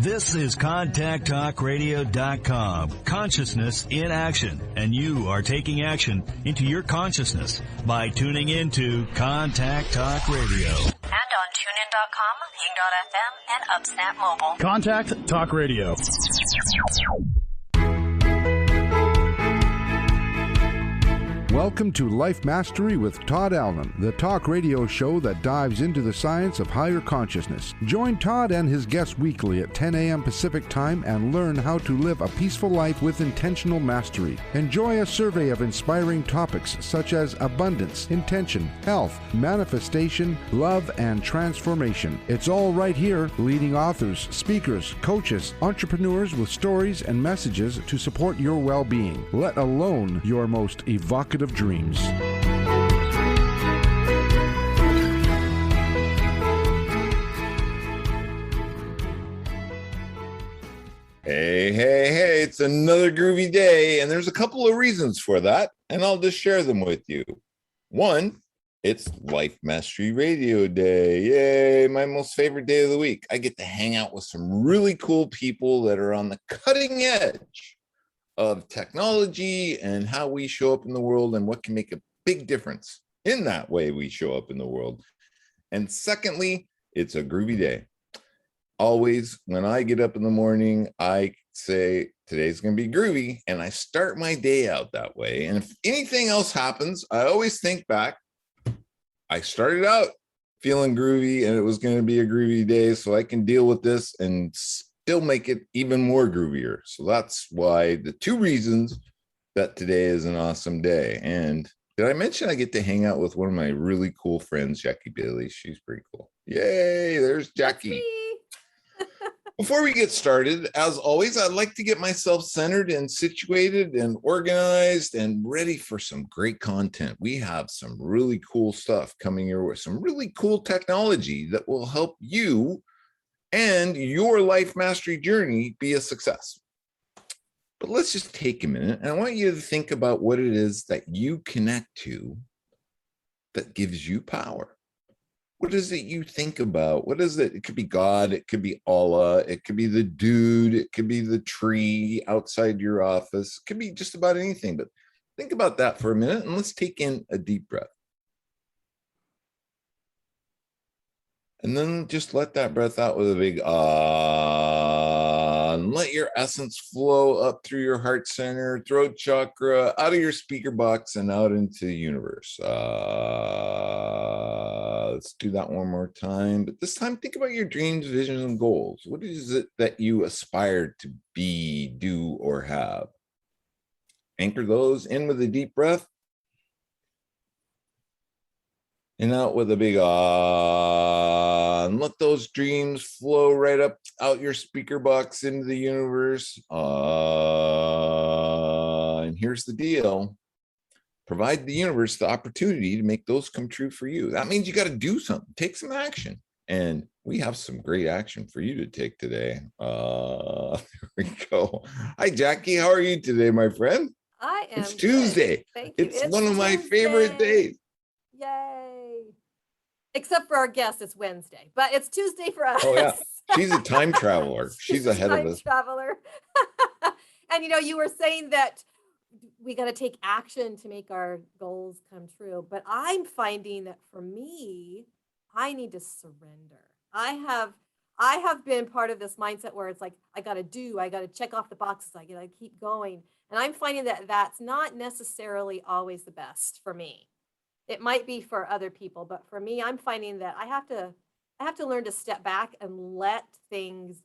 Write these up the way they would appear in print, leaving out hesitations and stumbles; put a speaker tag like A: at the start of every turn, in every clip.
A: This is ContactTalkRadio.com. Consciousness in action. And you are taking action into your consciousness by tuning into Contact Talk Radio.
B: And on TuneIn.com, Ping.fm, and UpSnap Mobile.
C: Contact Talk Radio.
D: Welcome to Life Mastery with Todd Allen, the talk radio show that dives into the science of higher consciousness. Join Todd and his guests weekly at 10 a.m. Pacific Time and learn how to live a peaceful life with intentional mastery. Enjoy a survey of inspiring topics such as abundance, intention, health, manifestation, love, and transformation. It's all right here. Leading authors, speakers, coaches, entrepreneurs with stories and messages to support your well-being, let alone your most evocative dreams.
E: Hey, it's another groovy day, and there's a couple of reasons for that, and I'll just share them with you. One, it's Life Mastery Radio Day. Yay, my most favorite day of the week. I get to hang out with some really cool people that are on the cutting edge of technology and how we show up in the world and what can make a big difference in that way we show up in the world. And secondly, it's a groovy day. Always, when I get up in the morning, I say, today's going to be groovy, and I start my day out that way. And if anything else happens, I always think back, I started out feeling groovy, and it was going to be a groovy day, so I can deal with this and still make it even more groovier. So that's why the two reasons that today is an awesome day. And did I mention I get to hang out with one of my really cool friends, Jackie Bailey? She's pretty cool. Yay, there's Jackie. Before we get started, as always, I'd like to get myself centered and situated and organized and ready for some great content. We have some really cool stuff coming your way, some really cool technology that will help you and your life mastery journey be a success. But let's just take a minute, and I want you to think about what it is that you connect to that gives you power. What is it you think about? What is it? It could be God, it could be Allah, it could be the dude, it could be the tree outside your office, it could be just about anything. But think about that for a minute, and let's take in a deep breath. And then just let that breath out with a big ah, and let your essence flow up through your heart center, throat chakra, out of your speaker box and out into the universe. Let's do that one more time. But this time, think about your dreams, visions, and goals. What is it that you aspire to be, do, or have? Anchor those in with a deep breath. And out with a big ah, and let those dreams flow right up out your speaker box into the universe. And here's the deal. Provide the universe the opportunity to make those come true for you. That means you got to do something, take some action. And we have some great action for you to take today. There we go. Hi, Jackie. How are you today, my friend?
F: I am.
E: It's Tuesday.
F: Thank you.
E: It's one of my favorite days.
F: Yay. Except for our guest, it's Wednesday, but it's Tuesday for us.
E: Oh, yeah. She's a time traveler. She's ahead of us.
F: Traveler. And you were saying that we got to take action to make our goals come true. But I'm finding that for me, I need to surrender. I have been part of this mindset where it's like, I got to check off the boxes. I got to keep going. And I'm finding that that's not necessarily always the best for me. It might be for other people, but for me, I'm finding that I have to learn to step back and let things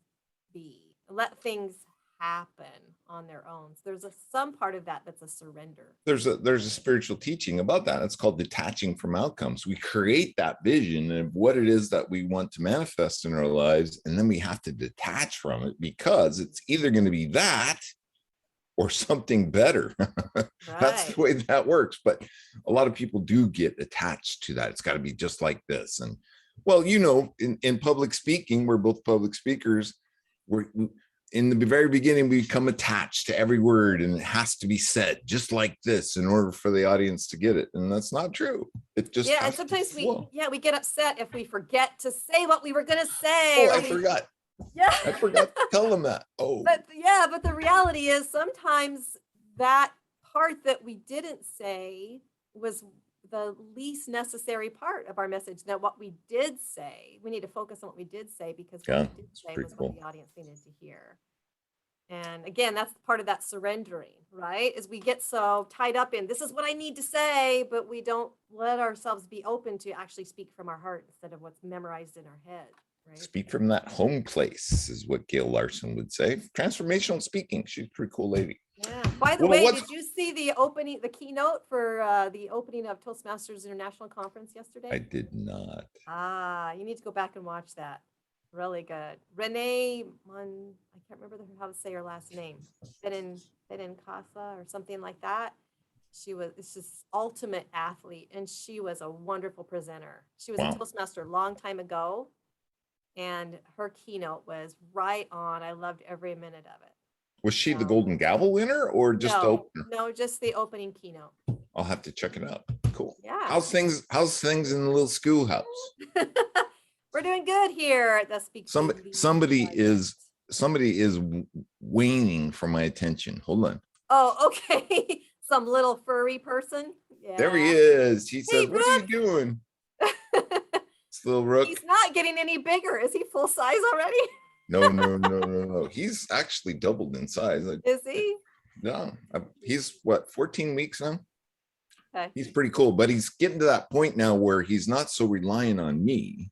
F: be, let things happen on their own. So there's some part of that that's a surrender.
E: There's a spiritual teaching about that. It's called detaching from outcomes. We create that vision of what it is that we want to manifest in our lives, and then we have to detach from it because it's either going to be that or something better. Right. That's the way that works. But a lot of people do get attached to that. It's got to be just like this. And well, in public speaking, we're both public speakers. We're in the very beginning, we become attached to every word, and it has to be said just like this in order for the audience to get it. And that's not true. It just
F: and sometimes we get upset if we forget to say what we were going to say.
E: Oh, I forgot.
F: Yeah.
E: I forgot to tell them that. Oh,
F: But the reality is sometimes that part that we didn't say was the least necessary part of our message. That what we did say, we need to focus on what we did say, because
E: yeah,
F: what we did
E: it's
F: say
E: pretty
F: was
E: cool.
F: what the audience needed to hear. And again, that's part of that surrendering, right? Is we get so tied up in this is what I need to say, but we don't let ourselves be open to actually speak from our heart instead of what's memorized in our head, right?
E: Speak from that home place is what Gail Larson would say. Transformational speaking. She's a pretty cool lady.
F: Yeah. By the way, did you see the keynote for the opening of Toastmasters International Conference yesterday?
E: I did not.
F: You need to go back and watch that. Really good. Renee I can't remember how to say her last name. Casa or something like that. It's just ultimate athlete, and she was a wonderful presenter. She was a Toastmaster a long time ago, and her keynote was right on. I loved every minute of it.
E: Was she the Golden Gavel winner or just the opener?
F: No, just the opening keynote.
E: I'll have to check it out. Cool.
F: Yeah.
E: How's things in the little schoolhouse?
F: We're doing good here at the Speak.
E: Somebody is waning for my attention. Hold on.
F: Oh, okay. Some little furry person. Yeah.
E: There he is. He says,
F: Hey,
E: "What are you doing?" It's little Rook.
F: He's not getting any bigger. Is he full size already?
E: No. He's actually doubled in size.
F: Is he?
E: No, he's what, 14 weeks now?
F: Okay.
E: He's pretty cool, but he's getting to that point now where he's not so reliant on me.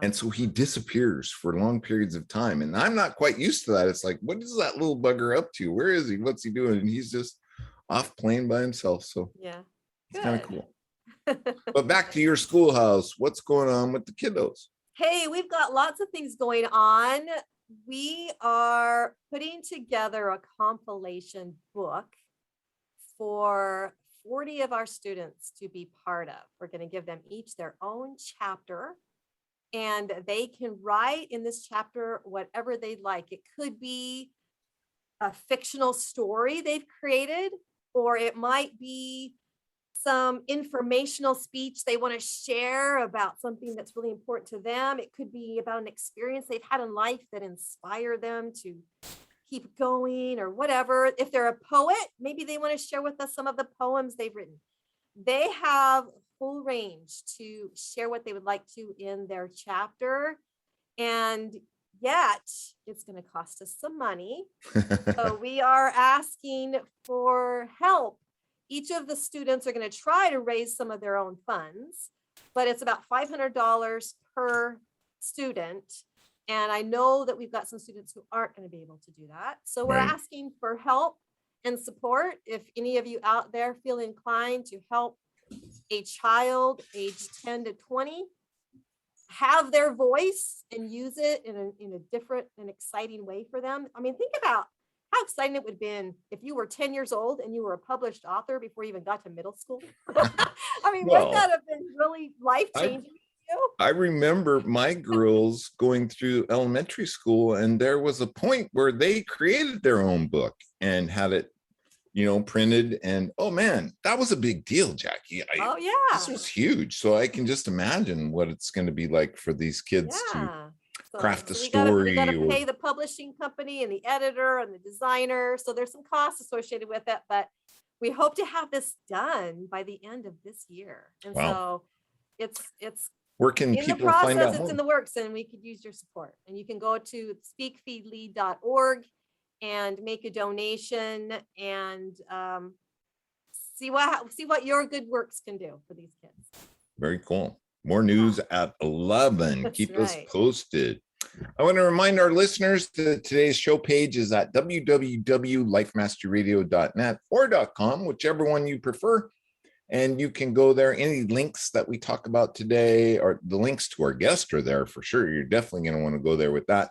E: And so he disappears for long periods of time. And I'm not quite used to that. It's like, what is that little bugger up to? Where is he? What's he doing? And he's just off playing by himself. So
F: yeah,
E: it's kind of cool. But back to your schoolhouse. What's going on with the kiddos?
F: Hey, we've got lots of things going on. We are putting together a compilation book for 40 of our students to be part of. We're going to give them each their own chapter, and they can write in this chapter whatever they'd like. It could be a fictional story they've created, or it might be some informational speech they want to share about something that's really important to them. It could be about an experience they've had in life that inspired them to keep going or whatever. If they're a poet, maybe they want to share with us some of the poems they've written. They have full range to share what they would like to in their chapter. And yet it's going to cost us some money. So we are asking for help. Each of the students are going to try to raise some of their own funds, but it's about $500 per student. And I know that we've got some students who aren't going to be able to do that. So we're asking for help and support. If any of you out there feel inclined to help a child aged 10 to 20 have their voice and use it in a different and exciting way for them. I mean, think about how exciting it would have been if you were 10 years old and you were a published author before you even got to middle school. I mean, wouldn't that have been really life-changing?
E: I remember my girls going through elementary school, and there was a point where they created their own book and had it, printed. And oh man, that was a big deal, Jackie. This was huge. So I can just imagine what it's going to be like for these kids to craft a story.
F: We got to pay the publishing company and the editor and the designer. So there's some costs associated with it, but we hope to have this done by the end of this year. And so it's
E: where can
F: in
E: people
F: the process,
E: find out
F: it's
E: more?
F: In the works, and we could use your support. And you can go to speakfeedlead.org and make a donation and see what your good works can do for these kids. Very
E: cool. More news at 11. Keep us posted. I want to remind our listeners that today's show page is at www.lifemasteryradio.net or .com, whichever one you prefer. And you can go there. Any links that we talk about today, or the links to our guest are there for sure. You're definitely going to want to go there with that.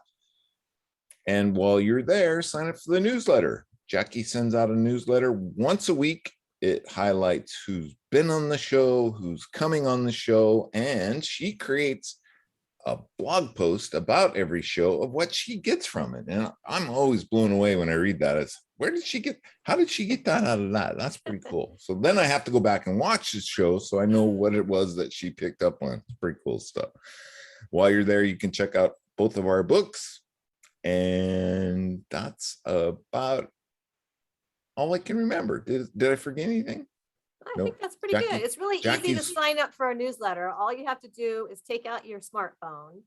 E: And while you're there, sign up for the newsletter. Jackie sends out a newsletter once a week. It highlights who's been on the show, who's coming on the show, and she creates a blog post about every show of what she gets from it. And I'm always blown away when I read that. It's how did she get that out of that? That's pretty cool. So then I have to go back and watch the show so I know what it was that she picked up on. It's pretty cool stuff. While you're there, you can check out both of our books, And that's about all I can remember. Did I forget anything?
F: I
E: Nope.
F: think that's pretty good. It's really easy to
E: Jackie's-
F: sign up for our newsletter. All you have to do is take out your smartphone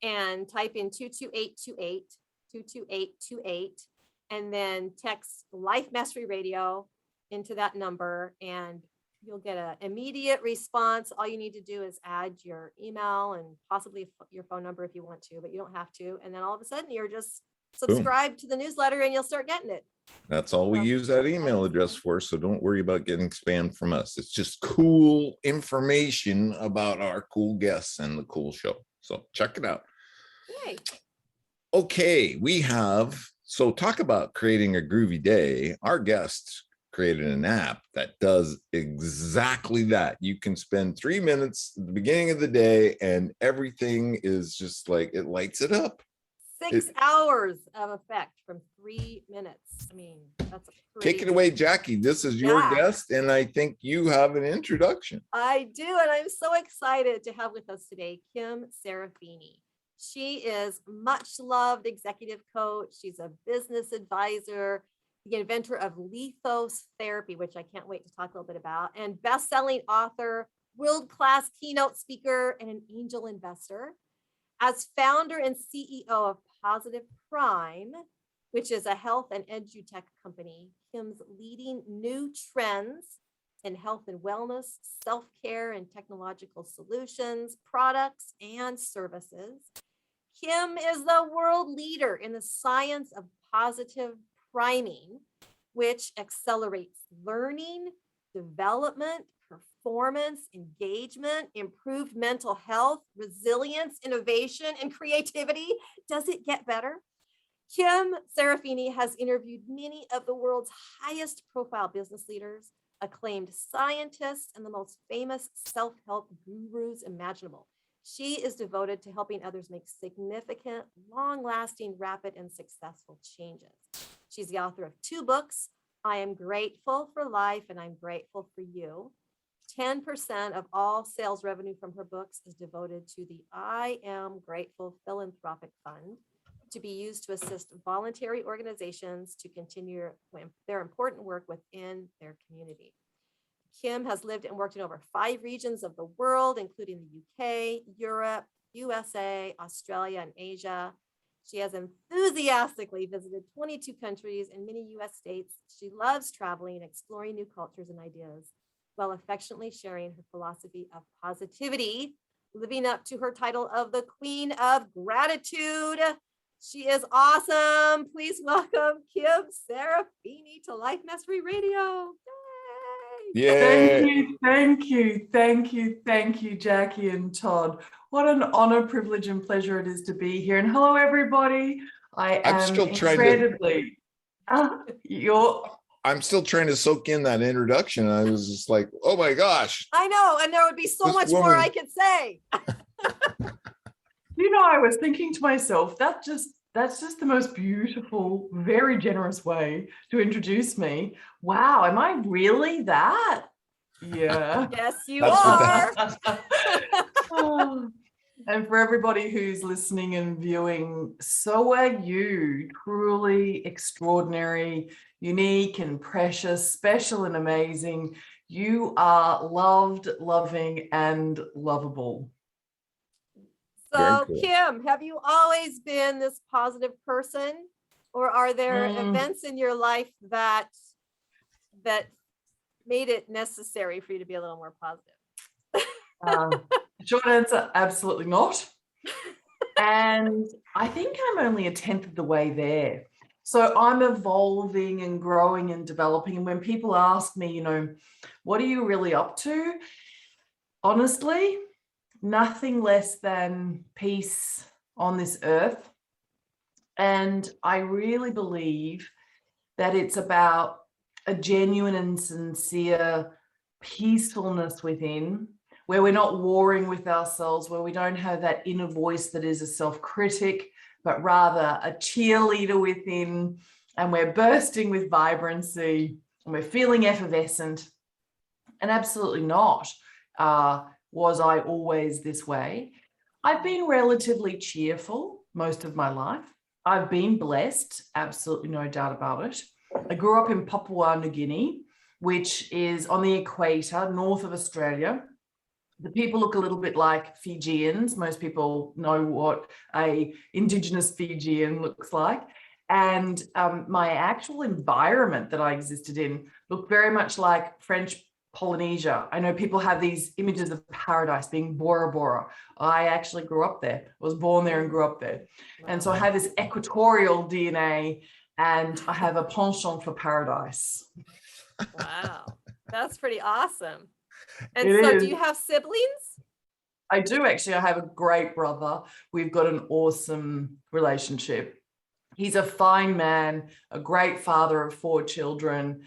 F: and type in 22828, 22828, and then text Life Mastery Radio into that number, and you'll get an immediate response. All you need to do is add your email and possibly your phone number if you want to, but you don't have to. And then all of a sudden you're just subscribed to the newsletter and you'll start getting it.
E: That's all we use that email address for. So don't worry about getting spam from us. It's just cool information about our cool guests and the cool show. So check it out.
F: Yay.
E: Okay, so talk about creating a groovy day. Our guests created an app that does exactly that. You can spend 3 minutes at the beginning of the day and everything is just like, it lights it up.
F: 6 hours of effect from 3 minutes. I mean, that's a
E: Take it away, Jackie. This is your guest, and I think you have an introduction.
F: I do, and I'm so excited to have with us today Kim Serafini. She is much loved executive coach. She's a business advisor, the inventor of Lithos Therapy, which I can't wait to talk a little bit about, and best-selling author, world-class keynote speaker, and an angel investor. As founder and CEO of Positive Prime, which is a health and edu-tech company, Kim's leading new trends in health and wellness, self-care and technological solutions, products, and services. Kim is the world leader in the science of positive priming, which accelerates learning, development, performance, engagement, improved mental health, resilience, innovation, and creativity. Does it get better? Kim Serafini has interviewed many of the world's highest profile business leaders, acclaimed scientists, and the most famous self-help gurus imaginable. She is devoted to helping others make significant, long-lasting, rapid, and successful changes. She's the author of 2 books, I Am Grateful for Life and I'm Grateful for You. 10% of all sales revenue from her books is devoted to the I Am Grateful Philanthropic Fund to be used to assist voluntary organizations to continue their important work within their community. Kim has lived and worked in over 5 regions of the world, including the UK, Europe, USA, Australia, and Asia. She has enthusiastically visited 22 countries and many US states. She loves traveling and exploring new cultures and ideas, while affectionately sharing her philosophy of positivity, living up to her title of the Queen of Gratitude. She is awesome. Please welcome Kim Serafini to Life Mastery Radio.
E: Yay!
C: Thank you, Jackie and Todd. What an honor, privilege, and pleasure it is to be here. And hello, everybody. I'm still incredibly.
E: I'm still trying to soak in that introduction. I was just like, oh my gosh.
F: I know, and there would be so much more I could say.
C: I was thinking to myself, that's just the most beautiful, very generous way to introduce me. Wow, am I really that? Yeah.
F: Yes, you are.
C: And for everybody who's listening and viewing, so are you. Truly extraordinary, unique and precious, special and amazing. You are loved, loving, and lovable.
F: So,
E: cool.
F: Kim, have you always been this positive person, or are there events in your life that made it necessary for you to be a little more positive?
C: Short answer, absolutely not. And I think I'm only a 10th of the way there. So I'm evolving and growing and developing. And when people ask me, what are you really up to? Honestly, nothing less than peace on this earth. And I really believe that it's about a genuine and sincere peacefulness within, where we're not warring with ourselves, where we don't have that inner voice that is a self-critic, but rather a cheerleader within, and we're bursting with vibrancy and we're feeling effervescent. And absolutely not was I always this way. I've been relatively cheerful most of my life. I've been blessed, absolutely no doubt about it. I grew up in Papua New Guinea, which is on the equator, north of Australia. The people look a little bit like Fijians. Most people know what a Indigenous Fijian looks like. And my actual environment that I existed in looked very much like French Polynesia. I know people have these images of paradise being Bora Bora. I actually grew up there. I was born there and grew up there. And so I have this equatorial DNA, and I have a penchant for paradise.
F: Wow, that's pretty awesome. And
C: It
F: so
C: is.
F: do you have siblings?
C: I do actually. I have a great brother. We've got an awesome relationship. He's a fine man, a great father of 4 children.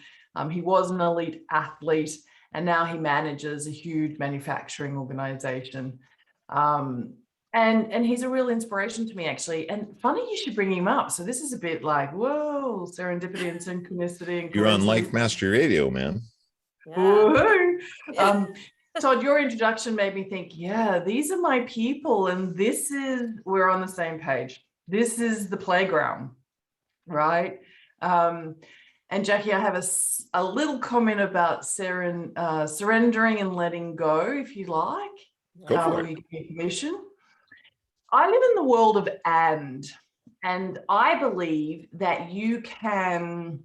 C: He was an elite athlete, and now he manages a huge manufacturing organization. And he's a real inspiration to me, actually. And funny you should bring him up. So this is a bit like, whoa, serendipity and synchronicity. And
E: You're on Life Mastery Radio, man.
F: Yeah.
C: Woohoo! Todd, your introduction made me think, yeah, these are my people, and we're on the same page. This is the playground, right? And Jackie, I have a little comment about surrendering and letting go, if you like.
E: Go for it.
C: Will you give me permission? I live in the world of and I believe that you can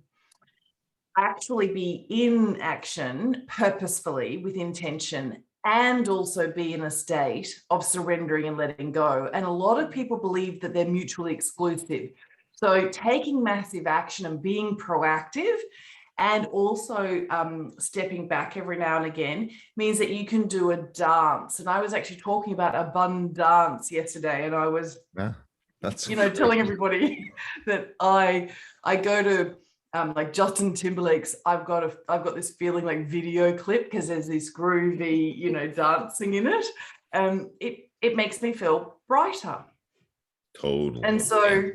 C: actually be in action purposefully with intention and also be in a state of surrendering and letting go. And a lot of people believe that they're mutually exclusive. So taking massive action and being proactive and also stepping back every now and again means that you can do a dance. And I was actually talking about abundance yesterday, and I was, telling everybody that I go to like Justin Timberlake's. I've got this feeling like video clip because there's this groovy, dancing in it, and it makes me feel brighter.
E: Totally.
C: And so,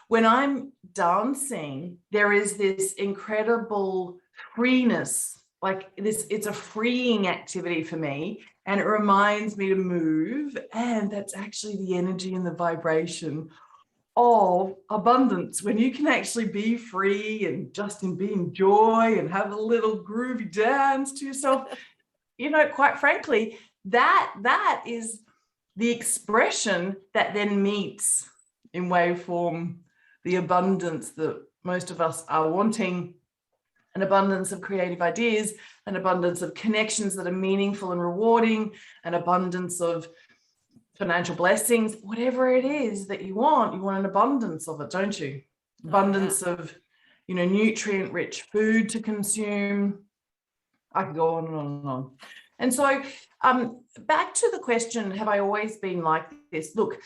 C: when I'm dancing, there is this incredible freeness, it's a freeing activity for me, and it reminds me to move. And that's actually the energy and the vibration of abundance, when you can actually be free and just be in joy and have a little groovy dance to yourself. Quite frankly, that is the expression that then meets in waveform the abundance that most of us are wanting, an abundance of creative ideas, an abundance of connections that are meaningful and rewarding, an abundance of financial blessings, whatever it is that you want an abundance of it, don't you? Abundance of, nutrient-rich food to consume. I could go on and on and on. And so back to the question, have I always been like this? Look,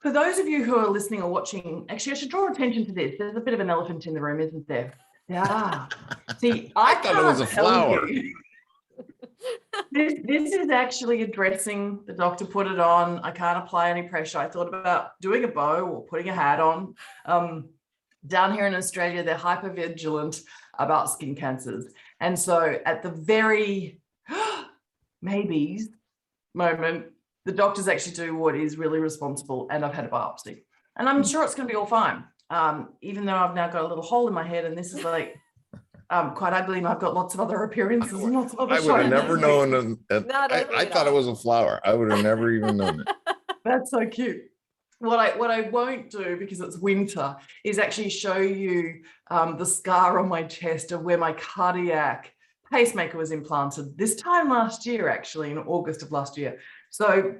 C: for those of you who are listening or watching, actually, I should draw attention to this. There's a bit of an elephant in the room, isn't there? Yeah. See, I
E: thought it was a flower.
C: This is actually a dressing. The doctor put it on. I can't apply any pressure. I thought about doing a bow or putting a hat on. Down here in Australia, they're hyper vigilant about skin cancers. And so at the very maybes moment, the doctors actually do what is really responsible, and I've had a biopsy. And I'm sure it's going to be all fine, even though I've now got a little hole in my head, and this is quite ugly, and I've got lots of other appearances and lots of other
E: I would have never known. I thought it was a flower. I would have never even known it.
C: That's so cute. What I won't do, because it's winter, is actually show you the scar on my chest of where my cardiac pacemaker was implanted this time last year, actually, in August of last year. So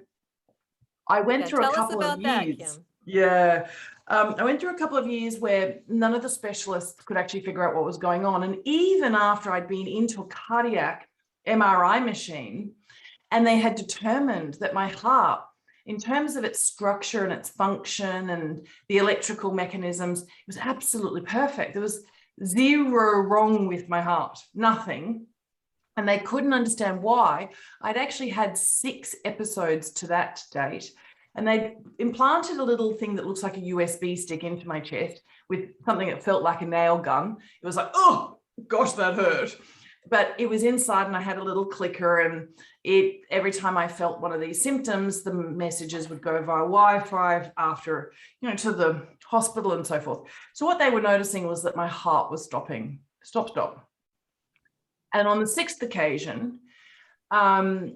C: I went through a couple of years. I went through a couple of years where none of the specialists could actually figure out what was going on. And even after I'd been into a cardiac MRI machine, and they had determined that my heart, in terms of its structure and its function and the electrical mechanisms, it was absolutely perfect. There was zero wrong with my heart, nothing. And they couldn't understand why. I'd actually had 6 episodes to that date, and they implanted a little thing that looks like a USB stick into my chest with something that felt like a nail gun. It was like, oh gosh, that hurt. but it was inside and I had a little clicker, and every time I felt one of these symptoms, the messages would go via Wi-Fi after, to the hospital and so forth. So what they were noticing was that my heart was stopping, stop. And on the sixth occasion, and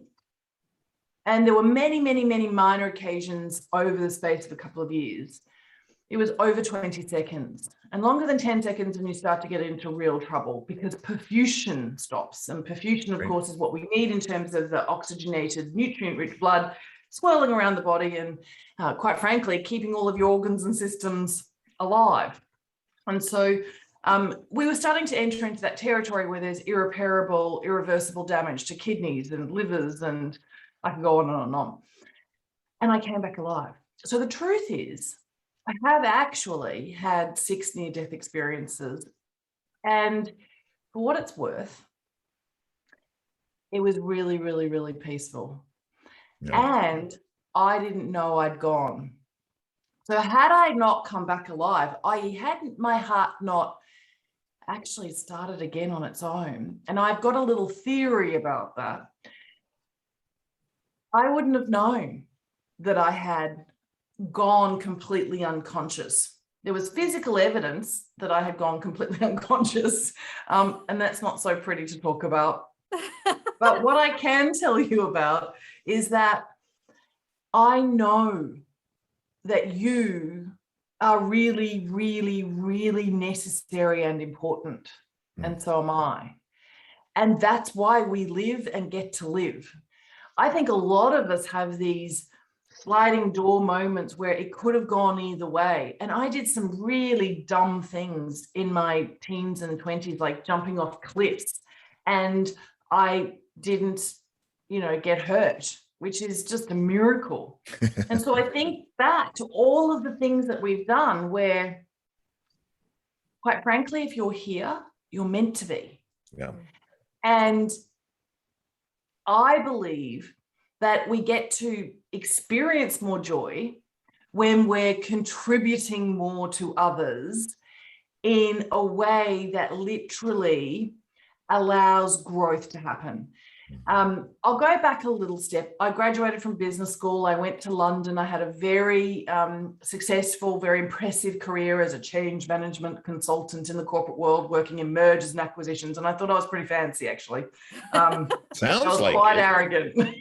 C: there were many, many, many minor occasions over the space of a couple of years, it was over 20 seconds. And longer than 10 seconds when you start to get into real trouble, because perfusion stops. And perfusion, of course, is what we need in terms of the oxygenated, nutrient-rich blood swirling around the body and, quite frankly, keeping all of your organs and systems alive. And so we were starting to enter into that territory where there's irreversible damage to kidneys and livers, and I can go on and on and on. And I came back alive. So the truth is, I have actually had 6 near-death experiences, and for what it's worth, it was really, really, really peaceful. Yeah. And I didn't know I'd gone. So had I not come back alive, hadn't my heart not actually started again on its own, and I've got a little theory about that, I wouldn't have known that I had gone completely unconscious. There was physical evidence that I had gone completely unconscious, and that's not so pretty to talk about. But what I can tell you about is that I know that you are really, really, really necessary and important, and so am I. And that's why we live and get to live. I think a lot of us have these sliding door moments where it could have gone either way. And I did some really dumb things in my teens and 20s, like jumping off cliffs, and I didn't, get hurt, which is just a miracle. And so I think back to all of the things that we've done where, quite frankly, if you're here, you're meant to be.
E: Yeah.
C: And I believe that we get to experience more joy when we're contributing more to others in a way that literally allows growth to happen. I'll go back a little step. I graduated from business school. I went to London. I had a very successful, very impressive career as a change management consultant in the corporate world, working in mergers and acquisitions. And I thought I was pretty fancy, actually.
E: Sounds
C: I was
E: like
C: quite
E: it.
C: arrogant.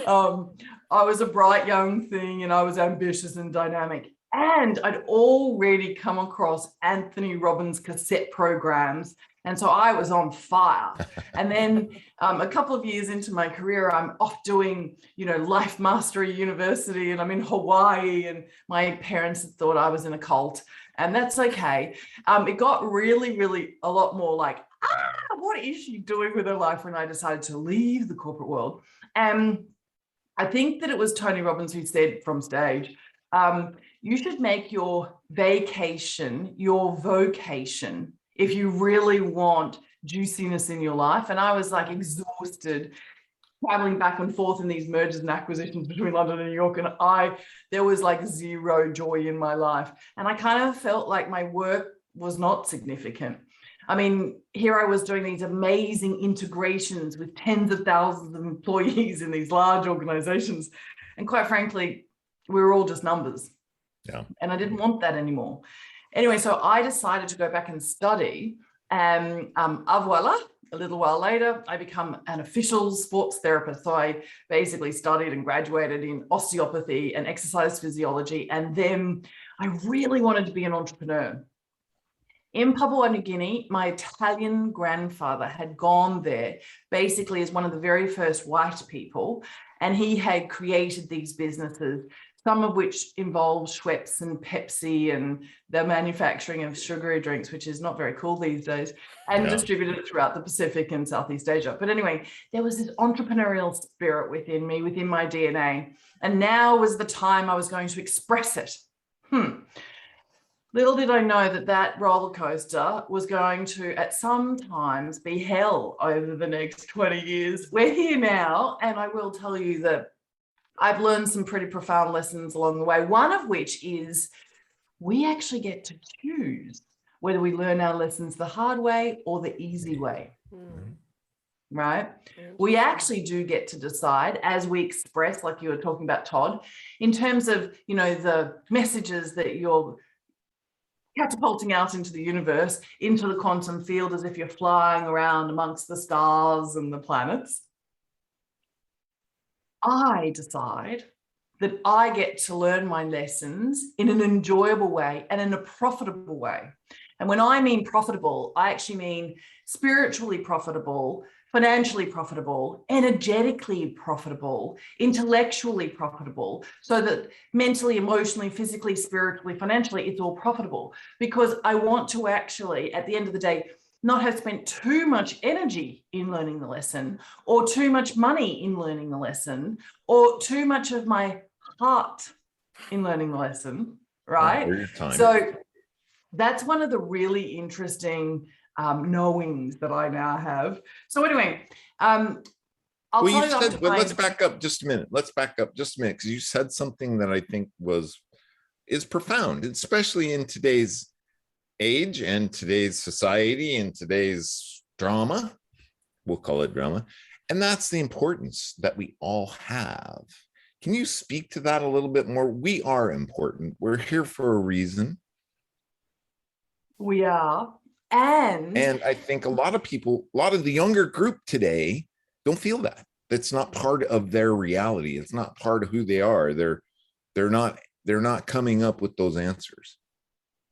C: I was a bright young thing, and I was ambitious and dynamic. And I'd already come across Anthony Robbins' cassette programs. And so I was on fire. And then a couple of years into my career, I'm off doing, Life Mastery University, and I'm in Hawaii, and my parents had thought I was in a cult, and that's okay. It got really, really a lot more like, what is she doing with her life, when I decided to leave the corporate world. And I think that it was Tony Robbins who said from stage, you should make your vacation your vocation if you really want juiciness in your life. And I was like exhausted, traveling back and forth in these mergers and acquisitions between London and New York. And there was like zero joy in my life. And I kind of felt like my work was not significant. I mean, here I was doing these amazing integrations with tens of thousands of employees in these large organizations. And quite frankly, we were all just numbers.
E: Yeah.
C: And I didn't want that anymore. Anyway, so I decided to go back and study, and voila, a little while later, I become an official sports therapist. So I basically studied and graduated in osteopathy and exercise physiology. And then I really wanted to be an entrepreneur. In Papua New Guinea, my Italian grandfather had gone there basically as one of the very first white people, and he had created these businesses, some of which involve Schweppes and Pepsi and the manufacturing of sugary drinks, which is not very cool these days, and distributed throughout the Pacific and Southeast Asia. But anyway, there was this entrepreneurial spirit within me, within my DNA, and now was the time I was going to express it. Little did I know that that roller coaster was going to, at some times, be hell over the next 20 years. We're here now, and I will tell you that I've learned some pretty profound lessons along the way, one of which is we actually get to choose whether we learn our lessons the hard way or the easy way. Right? We actually do get to decide as we express, like you were talking about, Todd, in terms of, you know, the messages that you're catapulting out into the universe, into the quantum field, as if you're flying around amongst the stars and the planets. I decide that I get to learn my lessons in an enjoyable way and in a profitable way. And when I mean profitable, I actually mean spiritually profitable, financially profitable, energetically profitable, intellectually profitable, so that mentally, emotionally, physically, spiritually, financially, it's all profitable. Because I want to actually, at the end of the day, not have spent too much energy in learning the lesson, or too much money in learning the lesson, or too much of my heart in learning the lesson, right? So that's one of the really interesting knowings that I now have. So anyway,
E: let's back up just a minute. Because you said something that I think is profound, especially in today's age and today's society and today's drama. We'll call it drama. And that's the importance that we all have. Can you speak to that a little bit more? We are important. We're here for a reason.
C: We are. And
E: I think a lot of the younger group today don't feel that. That's not part of their reality. It's not part of who they are. They're not coming up with those answers.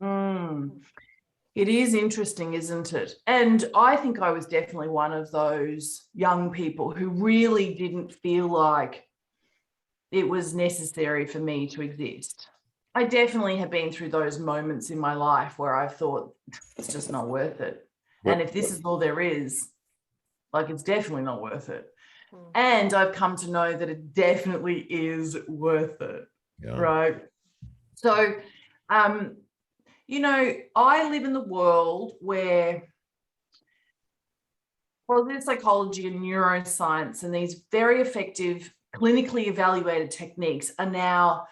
C: It is interesting, isn't it? And I think I was definitely one of those young people who really didn't feel like it was necessary for me to exist. I definitely have been through those moments in my life where I've thought it's just not worth it. And if this is all there is, like, it's definitely not worth it. And I've come to know that it definitely is worth it. Yeah. Right. So, you know, I live in the world where positive psychology and neuroscience and these very effective clinically evaluated techniques are now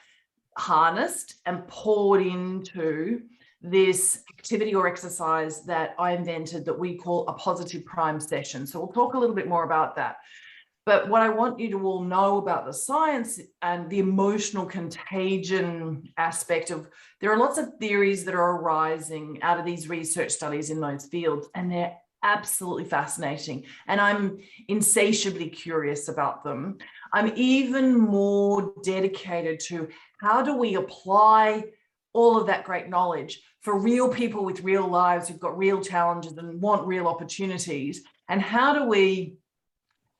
C: harnessed and poured into this activity or exercise that I invented that we call a positive prime session. So we'll talk a little bit more about that. But what I want you to all know about the science and the emotional contagion aspect of, there are lots of theories that are arising out of these research studies in those fields, and they're absolutely fascinating. And I'm insatiably curious about them. I'm even more dedicated to how do we apply all of that great knowledge for real people with real lives who've got real challenges and want real opportunities, and how do we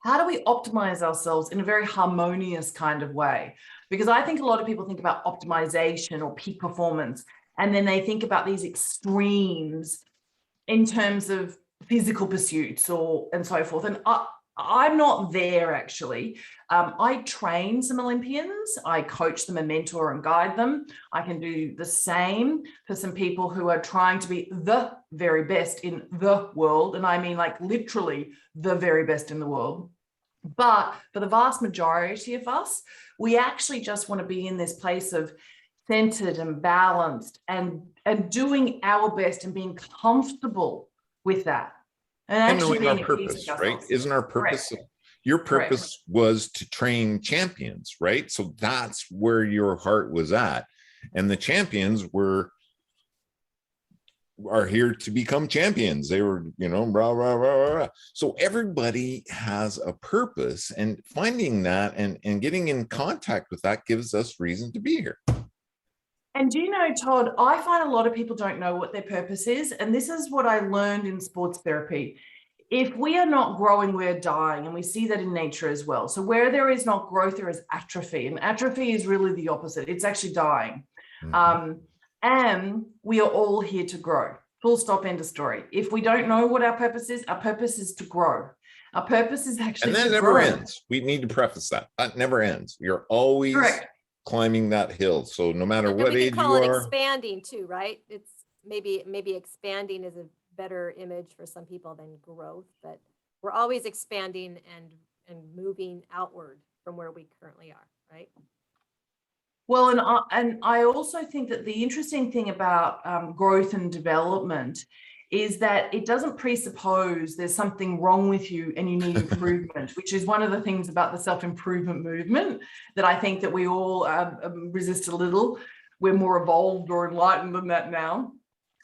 C: optimize ourselves in a very harmonious kind of way? Because I think a lot of people think about optimization or peak performance, and then they think about these extremes in terms of physical pursuits and so forth. And I'm not there, actually. I train some Olympians. I coach them and mentor and guide them. I can do the same for some people who are trying to be the very best in the world. And I mean, like, literally the very best in the world. But for the vast majority of us, we actually just want to be in this place of centered and balanced and doing our best and being comfortable with that. And actually
E: knowing our purpose, right? Isn't our purpose? Correct. Your purpose was to train champions, right? So that's where your heart was at. And the champions are here to become champions. They were, you know, blah, blah, blah, blah. So everybody has a purpose, and finding that and getting in contact with that gives us reason to be here.
C: And do you know, Todd, I find a lot of people don't know what their purpose is. And this is what I learned in sports therapy. If we are not growing, we're dying. And we see that in nature as well. So where there is not growth, there is atrophy. And atrophy is really the opposite. It's actually dying. Mm-hmm. And we are all here to grow. Full stop, end of story. If we don't know what our purpose is to grow. Our purpose is actually
E: to grow. And that never ends. We need to preface that. That never ends. You're always climbing that hill. So no matter what age you are. We can call it
F: expanding too, right? It's maybe expanding is a better image for some people than growth, but we're always expanding and moving outward from where we currently are, right?
C: Well, and I also think that the interesting thing about growth and development is that it doesn't presuppose there's something wrong with you and you need improvement, which is one of the things about the self-improvement movement that I think that we all resist a little. We're more evolved or enlightened than that now.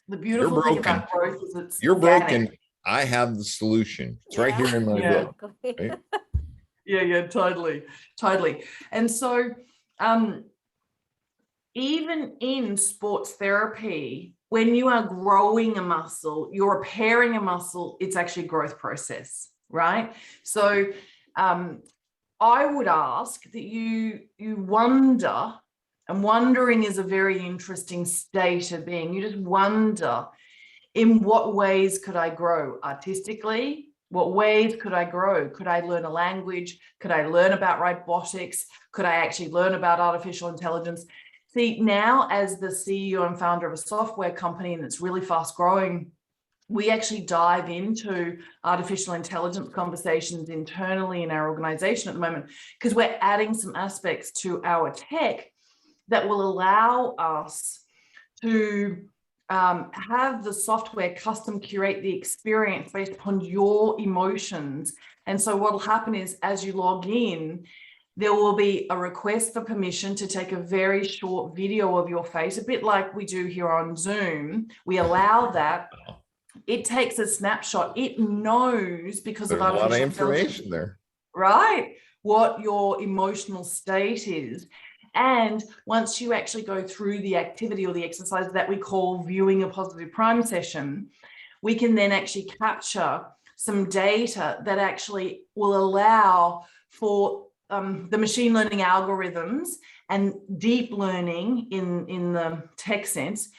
C: The beautiful thing about growth is it's
E: You're
C: organic.
E: broken. I have the solution. It's right here in my book. Right?
C: Yeah, totally. And so even in sports therapy, when you are growing a muscle, you're repairing a muscle, it's actually a growth process, right? So I would ask that you wonder, and wondering is a very interesting state of being. You just wonder, in what ways could I grow artistically? What ways could I grow? Could I learn a language? Could I learn about robotics? Could I actually learn about artificial intelligence? See, now as the CEO and founder of a software company, and it's really fast growing, we actually dive into artificial intelligence conversations internally in our organization at the moment, because we're adding some aspects to our tech that will allow us to have the software custom curate the experience based upon your emotions. And so what will happen is, as you log in, there will be a request for permission to take a very short video of your face, a bit like we do here on Zoom. We allow that. It takes a snapshot. It knows, because
E: There's
C: of
E: a lot of
C: artificial
E: information there,
C: right? What your emotional state is. And once you actually go through the activity or the exercise that we call viewing a positive prime session, we can then actually capture some data that actually will allow for the machine learning algorithms and deep learning in the tech sense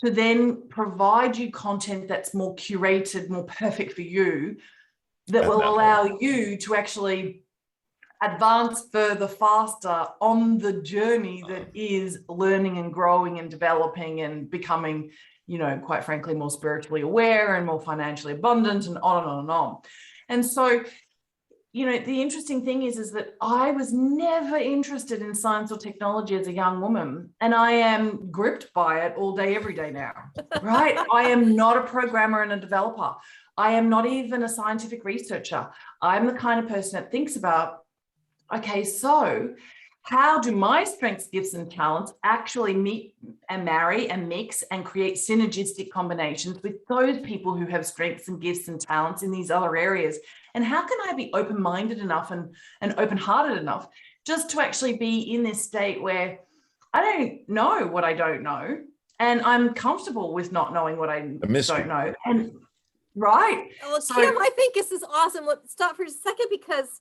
C: to then provide you content that's more curated, more perfect for you, that will allow you to actually advance further, faster on the journey that is learning and growing and developing and becoming, you know, quite frankly, more spiritually aware and more financially abundant, and on and on and on. And so, you know, the interesting thing is that I was never interested in science or technology as a young woman, and I am gripped by it all day, every day now, right? I am not a programmer and a developer. I am not even a scientific researcher. I'm the kind of person that thinks about, okay, so how do my strengths, gifts, and talents actually meet and marry and mix and create synergistic combinations with those people who have strengths and gifts and talents in these other areas? And how can I be open-minded enough and open-hearted enough just to actually be in this state where I don't know what I don't know, and I'm comfortable with not knowing what I don't know. And right.
F: Well, so, Kim, I think this is awesome. Let's stop for a second, because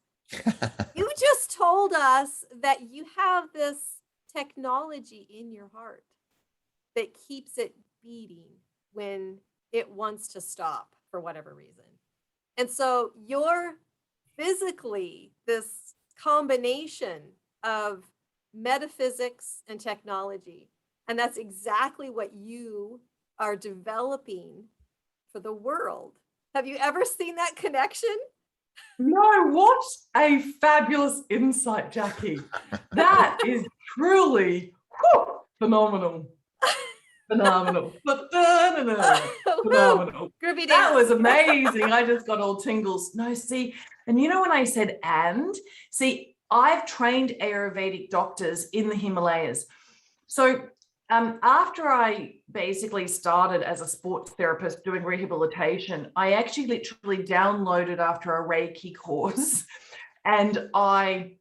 F: you just told us that you have this technology in your heart that keeps it beating when it wants to stop for whatever reason. And so you're physically this combination of metaphysics and technology. And that's exactly what you are developing for the world. Have you ever seen that connection?
C: No, what a fabulous insight, Jackie. That is truly phenomenal. Phenomenal. Phenomenal.
F: Groovy dance.
C: That was amazing. I just got all tingles. No, see, and you know when I said see, I've trained Ayurvedic doctors in the Himalayas. So after I basically started as a sports therapist doing rehabilitation, I actually literally downloaded after a Reiki course, and I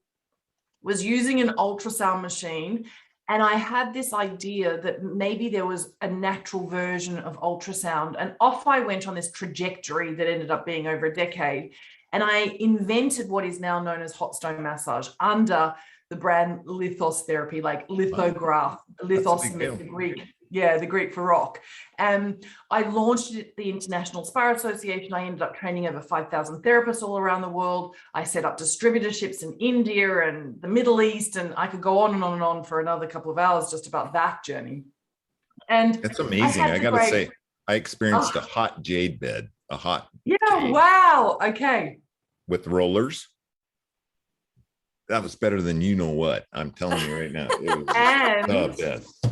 C: was using an ultrasound machine, and I had this idea that maybe there was a natural version of ultrasound, and off I went on this trajectory that ended up being over a decade. And I invented what is now known as hot stone massage under the brand Lithos Therapy, like lithograph, lithos, the Greek, the Greek for rock. And I launched it at the International Spa Association. I ended up training over 5,000 therapists all around the world. I set up distributorships in India and the Middle East, and I could go on and on and on for another couple of hours just about that journey. And
E: it's amazing. I gotta say, I experienced a hot jade bed, jade.
C: Wow. Okay.
E: With rollers. that was better than you know what. I'm telling you right now. It was
C: And-
E: the best.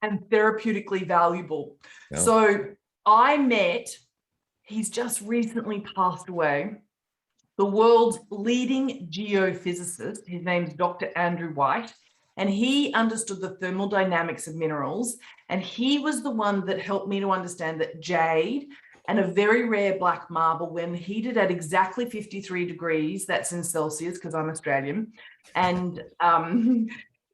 C: And therapeutically valuable.
E: Yeah.
C: So I met, he's just recently passed away, the world's leading geophysicist. His name's Dr. Andrew White, and he understood the thermodynamics of minerals. And he was the one that helped me to understand that jade and a very rare black marble, when heated at exactly 53 degrees, that's in Celsius because I'm Australian, and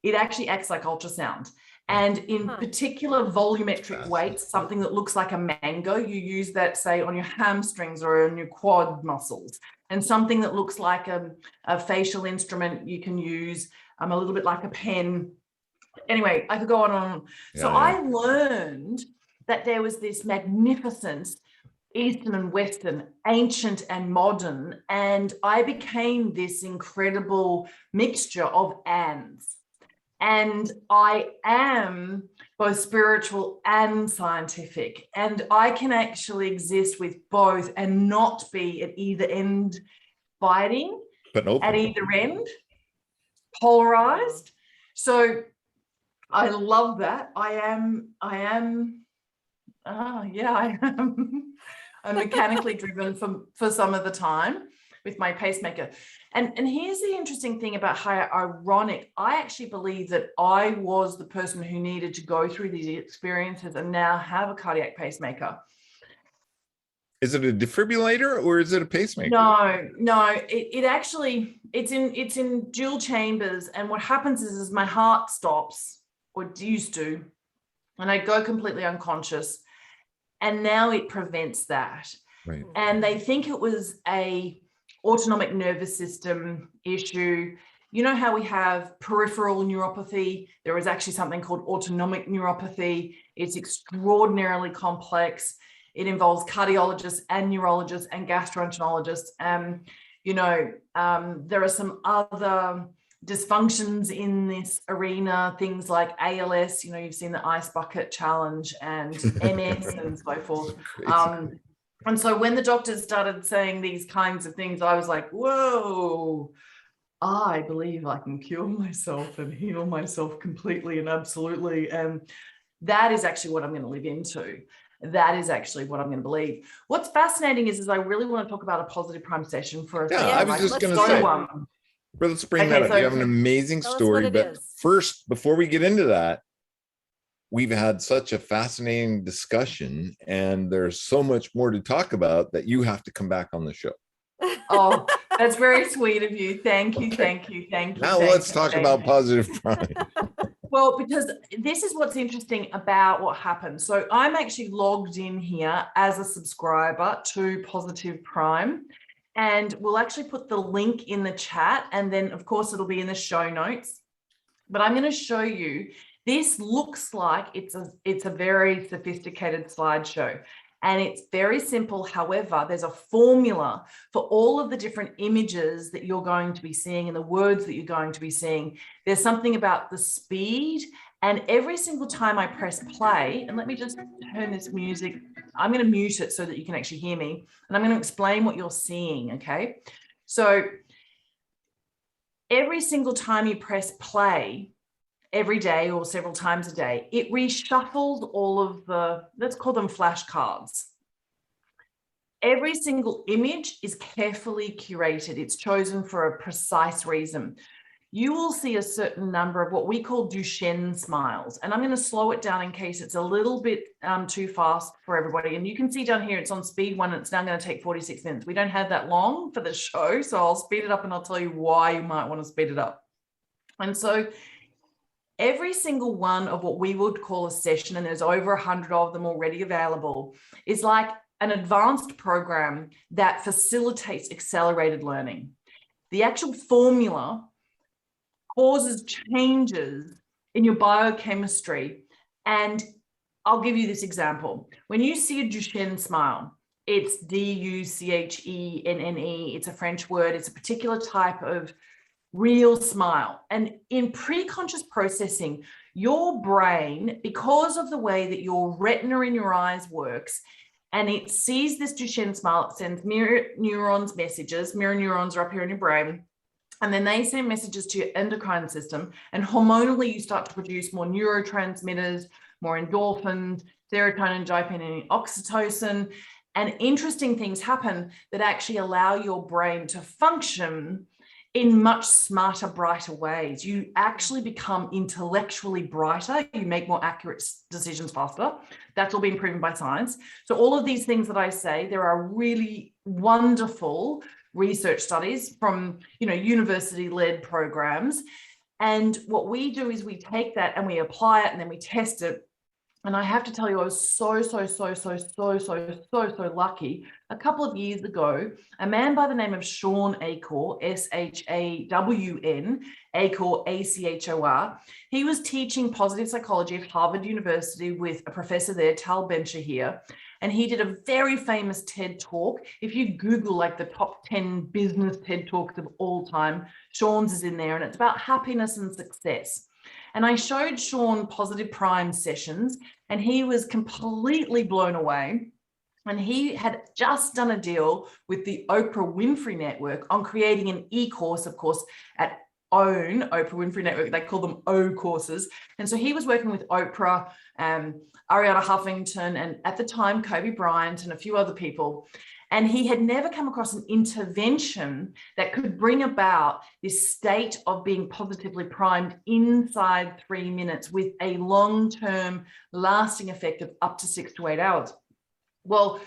C: it actually acts like ultrasound. And in particular volumetric weights, something that looks like a mango, you use that, say, on your hamstrings or on your quad muscles. And something that looks like a facial instrument, you can use a little bit like a pen. Anyway, I could go on and on. So I learned that there was this magnificence, Eastern and Western, ancient and modern, and I became this incredible mixture of ands. And I am both spiritual and scientific, and I can actually exist with both and not be at either end fighting,
E: but
C: at either end, polarized. So I love that. I am I'm mechanically driven for some of the time with my pacemaker. And here's the interesting thing about how ironic. I actually believe that I was the person who needed to go through these experiences and now have a cardiac pacemaker.
E: Is it a defibrillator or is it a pacemaker?
C: No, it actually, it's in dual chambers. And what happens is my heart stops, or it used to, and I go completely unconscious. And now it prevents that.
E: Right.
C: And they think it was a autonomic nervous system issue. You know how we have peripheral neuropathy? There is actually something called autonomic neuropathy. It's extraordinarily complex. It involves cardiologists and neurologists and gastroenterologists. There are some other dysfunctions in this arena, things like ALS, you've seen the ice bucket challenge, and MS and so forth. And so when the doctors started saying these kinds of things, I was like, whoa, I believe I can cure myself and heal myself completely and absolutely. And that is actually what I'm going to live into. That is actually what I'm going to believe. What's fascinating is I really want to talk about a positive prime session for a
E: Yeah,
C: second.
E: I was just going to say, well, let's bring that up. You have an amazing story, but first, before we get into that, we've had such a fascinating discussion and there's so much more to talk about that you have to come back on the show.
C: Oh, that's very sweet of you. Thank you.
E: Now let's talk about positive prime.
C: Well, because this is what's interesting about what happened. So I'm actually logged in here as a subscriber to Positive Prime, and we'll actually put the link in the chat, and then of course it'll be in the show notes. But I'm going to show you. This looks like it's a very sophisticated slideshow, and it's very simple. However, there's a formula for all of the different images that you're going to be seeing and the words that you're going to be seeing. There's something about the speed, and every single time I press play, and let me just turn this music, I'm going to mute it so that you can actually hear me, and I'm going to explain what you're seeing, okay? So every single time you press play, every day or several times a day, it reshuffles all of the, let's call them flashcards. Every single image is carefully curated. It's chosen for a precise reason. You will see a certain number of what we call Duchenne smiles. And I'm going to slow it down in case it's a little bit too fast for everybody. And you can see down here, it's on speed 1. And it's now going to take 46 minutes. We don't have that long for the show, so I'll speed it up and I'll tell you why you might want to speed it up. And so every single one of what we would call a session, and there's over 100 of them already available, is like an advanced program that facilitates accelerated learning. The actual formula causes changes in your biochemistry. And I'll give you this example. When you see a Duchenne smile, it's D-U-C-H-E-N-N-E. It's a French word. It's a particular type of real smile. And in pre-conscious processing, your brain, because of the way that your retina in your eyes works, and it sees this Duchenne smile, it sends mirror neurons messages. Mirror neurons are up here in your brain. And then they send messages to your endocrine system, and hormonally you start to produce more neurotransmitters, more endorphins, serotonin, dopamine, and oxytocin. And interesting things happen that actually allow your brain to function in much smarter, brighter ways. You actually become intellectually brighter. You make more accurate decisions faster. That's all been proven by science. So all of these things that I say, there are really wonderful research studies from, university-led programs. And what we do is we take that and we apply it and then we test it. And I have to tell you, I was so lucky. A couple of years ago, a man by the name of Shawn Achor, S-H-A-W-N, Achor, A-C-H-O-R, he was teaching positive psychology at Harvard University with a professor there, Tal Ben-Shahir. And he did a very famous TED talk. If you Google like the top 10 business TED talks of all time, Shawn's is in there, and it's about happiness and success. And I showed Shawn positive prime sessions, and he was completely blown away. And he had just done a deal with the Oprah Winfrey Network on creating an e-course, of course, at OWN, Oprah Winfrey Network. They call them O courses. And so he was working with Oprah, Ariana Huffington, and at the time, Kobe Bryant and a few other people. And he had never come across an intervention that could bring about this state of being positively primed inside 3 minutes with a long-term lasting effect of up to 6 to 8 hours. Well,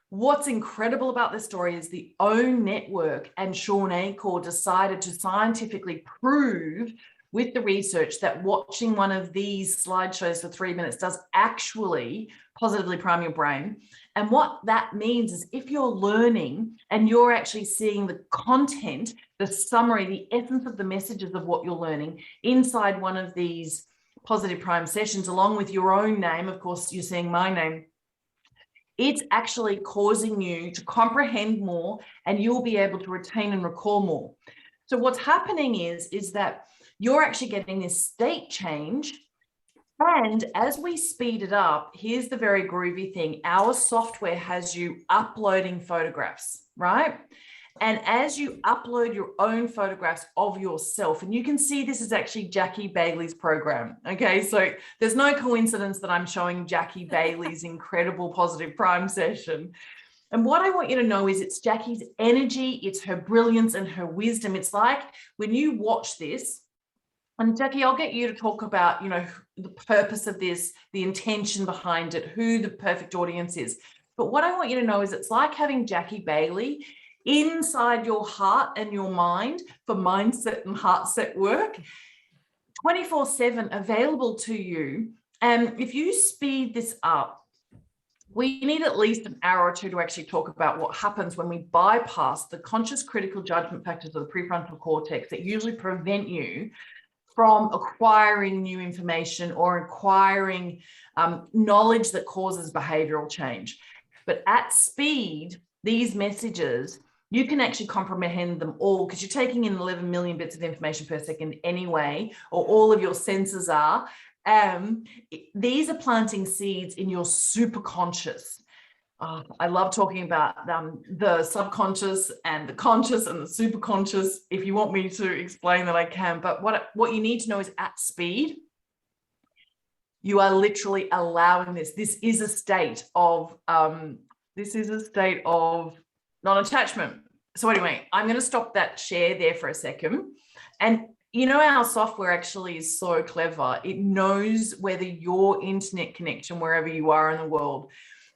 C: what's incredible about this story is the OWN network and Shawn Achor decided to scientifically prove with the research that watching one of these slideshows for 3 minutes does actually positively prime your brain. And what that means is if you're learning and you're actually seeing the content, the summary, the essence of the messages of what you're learning inside one of these positive prime sessions, along with your own name, of course, you're seeing my name, it's actually causing you to comprehend more and you'll be able to retain and recall more. So what's happening is that you're actually getting this state change. And as we speed it up, here's the very groovy thing. Our software has you uploading photographs, right? And as you upload your own photographs of yourself, and you can see this is actually Jackie Bailey's program. Okay, so there's no coincidence that I'm showing Jackie Bailey's incredible positive prime session. And what I want you to know is it's Jackie's energy, it's her brilliance and her wisdom. It's like when you watch this, and Jackie, I'll get you to talk about, the purpose of this, the intention behind it, who the perfect audience is. But what I want you to know is it's like having Jackie Bailey inside your heart and your mind for mindset and heart set work, 24/7 available to you. And if you speed this up, we need at least an hour or two to actually talk about what happens when we bypass the conscious critical judgment factors of the prefrontal cortex that usually prevent you from acquiring new information or acquiring knowledge that causes behavioral change. But at speed, these messages, you can actually comprehend them all because you're taking in 11 million bits of information per second anyway, or all of your senses are. These are planting seeds in your superconscious. I love talking about the subconscious and the conscious and the superconscious. If you want me to explain that, I can. But what you need to know is at speed, you are literally allowing this. This is a state of non-attachment. So anyway, I'm going to stop that share there for a second. And our software actually is so clever. It knows whether your internet connection, wherever you are in the world,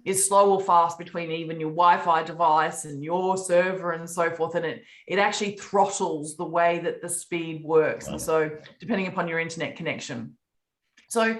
C: is slow or fast between even your Wi-Fi device and your server and so forth. And it actually throttles the way that the speed works. And so depending upon your internet connection. So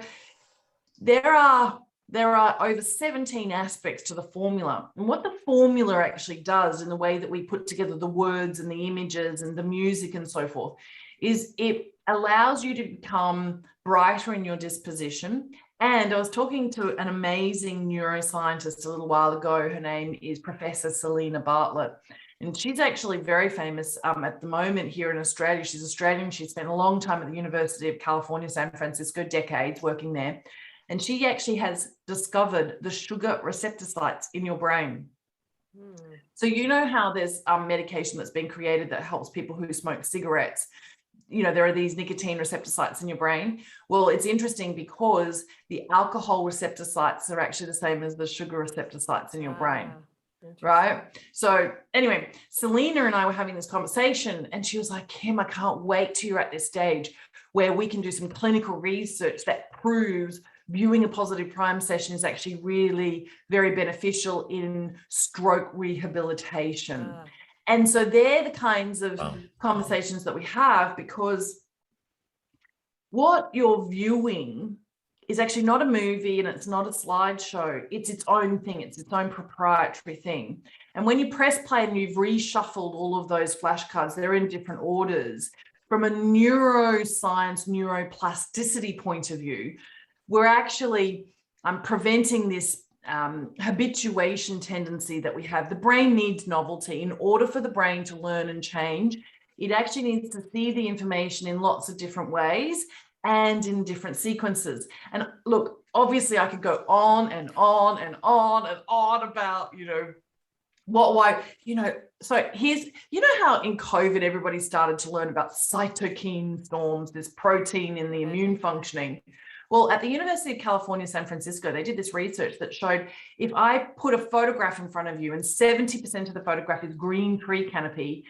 C: there are over 17 aspects to the formula. And what the formula actually does in the way that we put together the words and the images and the music and so forth is it allows you to become brighter in your disposition. And I was talking to an amazing neuroscientist a little while ago. Her name is Professor Selena Bartlett. And she's actually very famous at the moment here in Australia. She's Australian. She spent a long time at the University of California, San Francisco, decades working there. And she actually has discovered the sugar receptor sites in your brain. So you know how there's medication that's been created that helps people who smoke cigarettes. You know, there are these nicotine receptor sites in your brain. Well, it's interesting because the alcohol receptor sites are actually the same as the sugar receptor sites in your brain. Right. So anyway, Selena and I were having this conversation and she was like, Kim, I can't wait till you're at this stage where we can do some clinical research that proves viewing a positive prime session is actually really very beneficial in stroke rehabilitation. And so they're the kinds of conversations that we have, because what you're viewing is actually not a movie and it's not a slideshow. It's its own thing. It's its own proprietary thing. And when you press play and you've reshuffled all of those flashcards, they're in different orders. From a neuroscience, neuroplasticity point of view, we're actually preventing this habituation tendency that we have. The brain needs novelty. In order for the brain to learn and change, it actually needs to see the information in lots of different ways and in different sequences. And look, obviously I could go on and on and on and on about, you know, why, you know, so here's, you know how in COVID, everybody started to learn about cytokine storms, this protein in the immune functioning. Well, at the University of California, San Francisco, they did this research that showed if I put a photograph in front of you and 70% of the photograph is green tree canopy,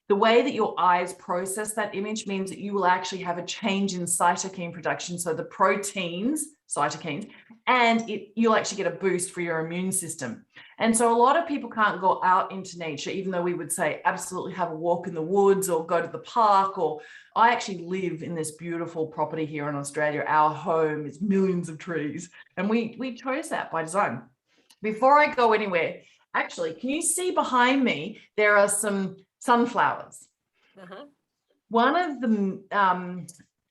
C: the way that your eyes process that image means that you will actually have a change in cytokine production. So the proteins, cytokines, and you'll actually get a boost for your immune system. And so a lot of people can't go out into nature, even though we would say absolutely have a walk in the woods or go to the park. Or I actually live in this beautiful property here in Australia. Our home is millions of trees, and we chose that by design. Before I go anywhere, actually, can you see behind me, there are some sunflowers. One of the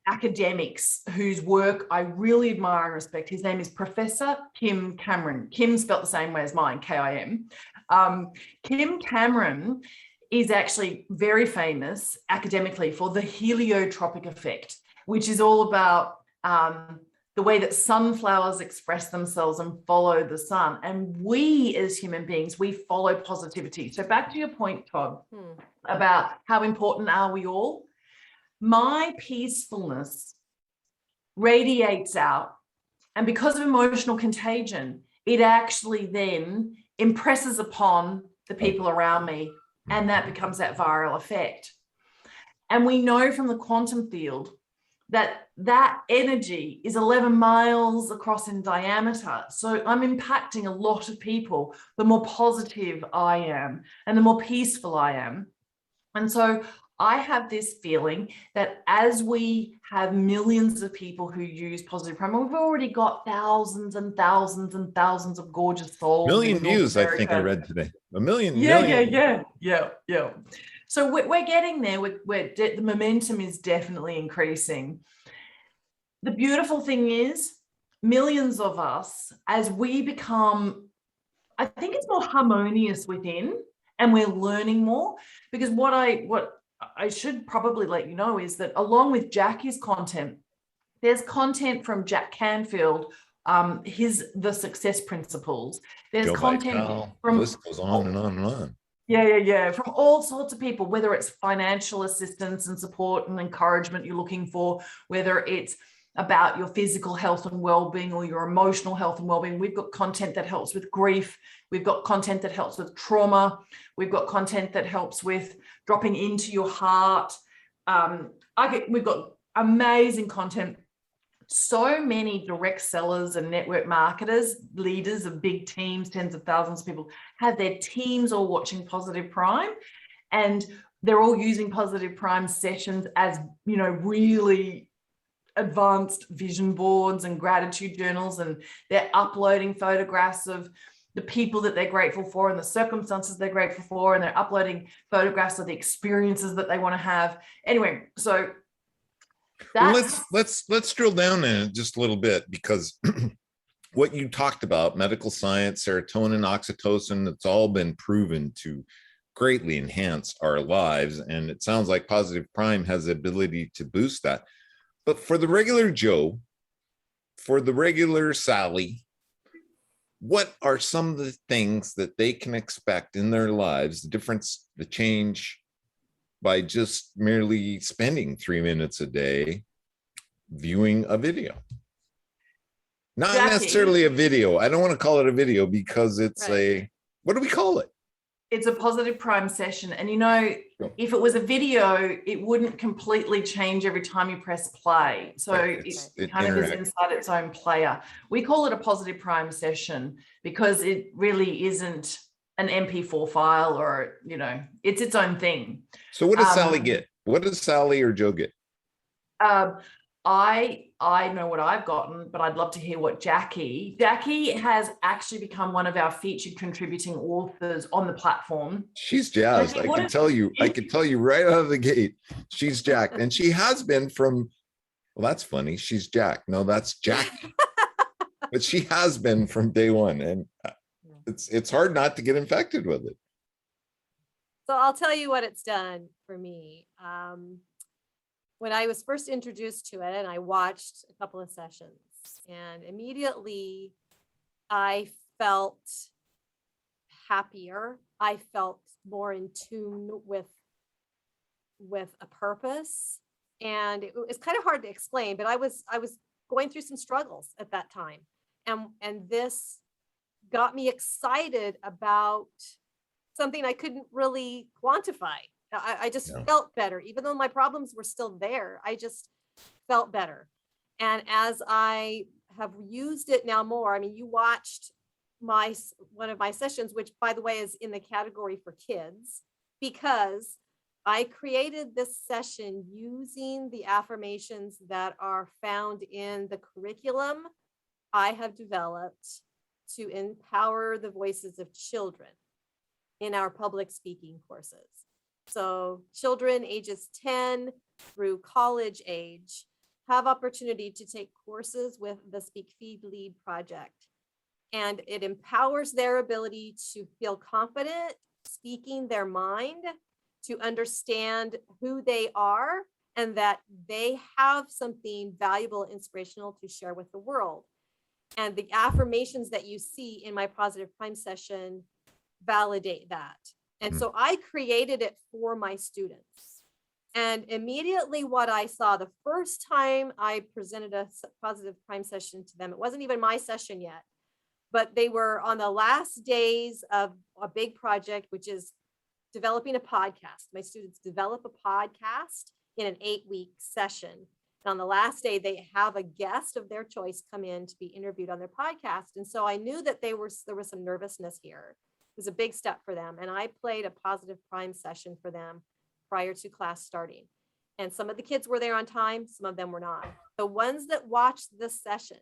C: academics whose work I really admire and respect, his name is Professor Kim Cameron. Kim spelt the same way as mine, K-I-M. Kim Cameron is actually very famous academically for the heliotropic effect, which is all about the way that sunflowers express themselves and follow the sun. And we as human beings, we follow positivity. So back to your point, Todd, about how important are we all? My peacefulness radiates out. And because of emotional contagion, it actually then impresses upon the people around me, and that becomes that viral effect. And we know from the quantum field that that energy is 11 miles across in diameter. So I'm impacting a lot of people the more positive I am and the more peaceful I am. And so I have this feeling that as we have millions of people who use positive prime, we've already got thousands and thousands and thousands of gorgeous souls.
E: Million views, I think I read today. A million.
C: Yeah. So we're getting there. The momentum is definitely increasing. The beautiful thing is, millions of us, as we become, I think it's more harmonious within, and we're learning more, because what I should probably let you know is that along with Jackie's content, there's content from Jack Canfield, The Success Principles. There's content from,
E: this goes on and on and on.
C: Yeah. From all sorts of people, whether it's financial assistance and support and encouragement you're looking for, whether it's about your physical health and well-being or your emotional health and well-being. We've got content that helps with grief. We've got content that helps with trauma. We've got content that helps with dropping into your heart. We've got amazing content. So many direct sellers and network marketers, leaders of big teams, tens of thousands of people, have their teams all watching Positive Prime, and they're all using Positive Prime sessions as, you know, really advanced vision boards and gratitude journals, and they're uploading photographs of the people that they're grateful for and the circumstances they're grateful for, and they're uploading photographs of the experiences that they want to have. Anyway, so that's...
E: Well, let's drill down in it just a little bit, because what you talked about, medical science, serotonin, oxytocin, it's all been proven to greatly enhance our lives, and it sounds like Positive Prime has the ability to boost that. But for the regular Joe, for the regular Sally, what are some of the things that they can expect in their lives, the difference, the change by just merely spending 3 minutes a day viewing a video? Not
C: Jackie,
E: necessarily a video. I don't want to call it a video because it's
F: Right.
E: what do we call it?
C: it's a positive prime session. And if it was a video, it wouldn't completely change every time you press play. So
E: Right,
C: it kind of is inside its own player. We call it a positive prime session because it really isn't an MP4 file or, it's its own thing.
E: So what does Sally get? What does Sally or Joe get?
C: I know what I've gotten, but I'd love to hear what Jackie has actually become one of our featured contributing authors on the platform.
E: She's jazzed.
C: Jackie,
E: I can tell you right out of the gate, she's jacked. And she has been from, well, that's funny. She's jacked. No, that's Jackie. But she has been from day one. And it's hard not to get infected with it.
F: So I'll tell you what it's done for me. When I was first introduced to it, and I watched a couple of sessions, and immediately I felt happier. I felt more in tune with a purpose. And it's kind of hard to explain, but I was going through some struggles at that time. And this got me excited about something I couldn't really quantify. I just felt better, even though my problems were still there. I just felt better. And as I have used it now more, I mean, you watched one of my sessions, which by the way, is in the category for kids, because I created this session using the affirmations that are found in the curriculum I have developed to empower the voices of children in our public speaking courses. So children ages 10 through college age have opportunity to take courses with the Speak, Feed, Lead project. And it empowers their ability to feel confident speaking their mind, to understand who they are, and that they have something valuable, inspirational to share with the world. And the affirmations that you see in my Positive Prime session validate that. And so I created it for my students. And immediately what I saw the first time I presented a Positive Prime session to them, it wasn't even my session yet, but they were on the last days of a big project, which is developing a podcast. My students develop a podcast in an 8-week session. And on the last day, they have a guest of their choice come in to be interviewed on their podcast. And so I knew that there was some nervousness here. It was a big step for them. And I played a Positive Prime session for them prior to class starting. And some of the kids were there on time, some of them were not. The ones that watched this session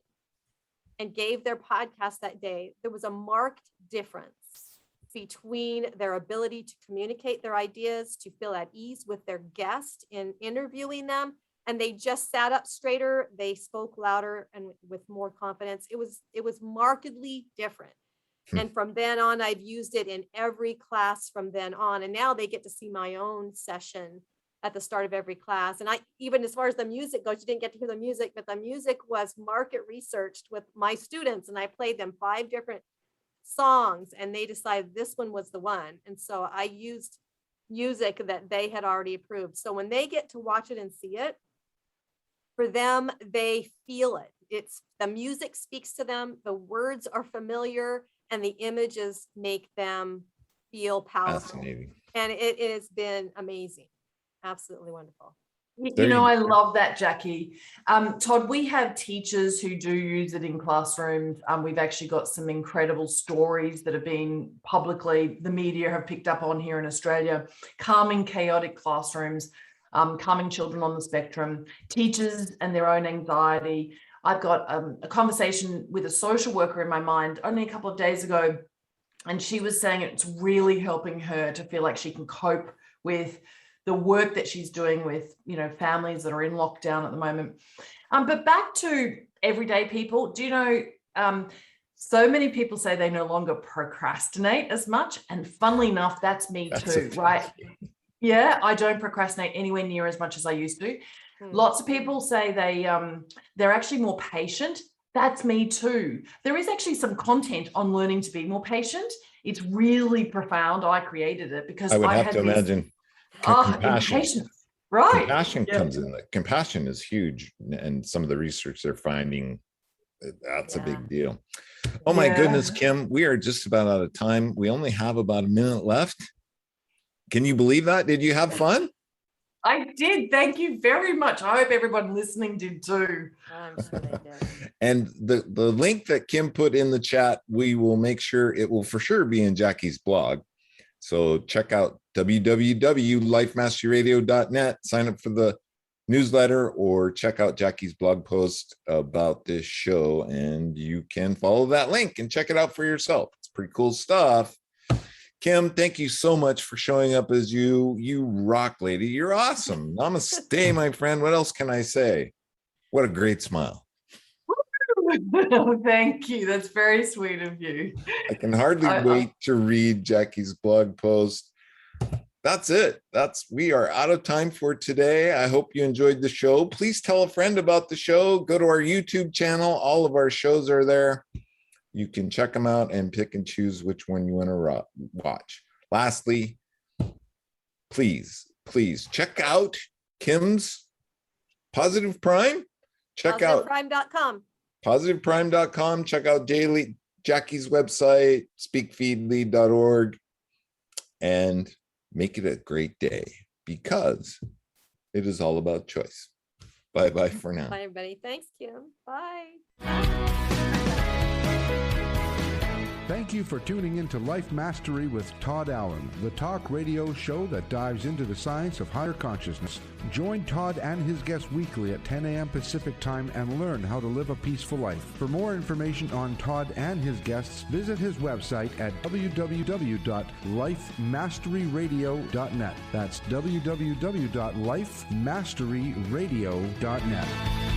F: and gave their podcast that day, there was a marked difference between their ability to communicate their ideas, to feel at ease with their guest in interviewing them. And they just sat up straighter, they spoke louder and with more confidence. It was markedly different. And from then on, I've used it in every class from then on. And now they get to see my own session at the start of every class. And even as far as the music goes, you didn't get to hear the music, but the music was market researched with my students. And I played them 5 different songs and they decided this one was the one. And so I used music that they had already approved. So when they get to watch it and see it, for them, they feel it. The music speaks to them. The words are familiar. And the images make them feel powerful. And it has been amazing. Absolutely wonderful.
C: I love that, Jackie. Todd, we have teachers who do use it in classrooms. We've actually got some incredible stories that have been publicly, the media have picked up on here in Australia, calming chaotic classrooms, calming children on the spectrum, teachers and their own anxiety. I've got a conversation with a social worker in my mind only a couple of days ago, and she was saying it's really helping her to feel like she can cope with the work that she's doing with, families that are in lockdown at the moment. But back to everyday people, do you know, so many people say they no longer procrastinate as much, and funnily enough, that's me too, right? Yeah, I don't procrastinate anywhere near as much as I used to. Lots of people say they're actually more patient That's me too. There is actually some content on learning to be more patient. It's really profound. I created it because
E: I would have
C: had
E: to
C: this,
E: imagine compassion.
C: impatience. Right.
E: Compassion
C: Yeah.
E: comes in. Compassion is huge, and some of the research they're finding, that's a
F: Yeah.
E: big deal. Oh my
C: Yeah.
E: goodness, Kim, we are just about out of time. We only have about a minute left. Can you believe that? Did you have fun?
C: I did. Thank you very much. I hope everyone listening did too.
F: I'm sure they did.
E: And the link that Kim put in the chat, we will make sure it will for sure be in Jackie's blog. So check out www.lifemasteryradio.net, sign up for the newsletter, or check out Jackie's blog post about this show, and you can follow that link and check it out for yourself. It's pretty cool stuff. Kim, thank you so much for showing up as you. You rock, lady. You're awesome. Namaste, my friend. What else can I say? What a great smile.
C: Thank you. That's very sweet of you.
E: I can hardly wait to read Jackie's blog post. That's it. We are out of time for today. I hope you enjoyed the show. Please tell a friend about the show. Go to our YouTube channel. All of our shows are there. You can check them out and pick and choose which one you want to watch. Lastly, please check out Kim's Positive Prime. Check out
F: PositivePrime.com.
E: PositivePrime.com. Check out Jackie's website, speakfeedly.org, and make it a great day, because it is all about choice. Bye-bye for now.
F: Bye, everybody. Thanks, Kim. Bye.
D: Thank you for tuning in to Life Mastery with Todd Allen, the talk radio show that dives into the science of higher consciousness. Join Todd and his guests weekly at 10 a.m. Pacific Time and learn how to live a peaceful life. For more information on Todd and his guests, visit his website at www.lifemasteryradio.net. That's www.lifemasteryradio.net.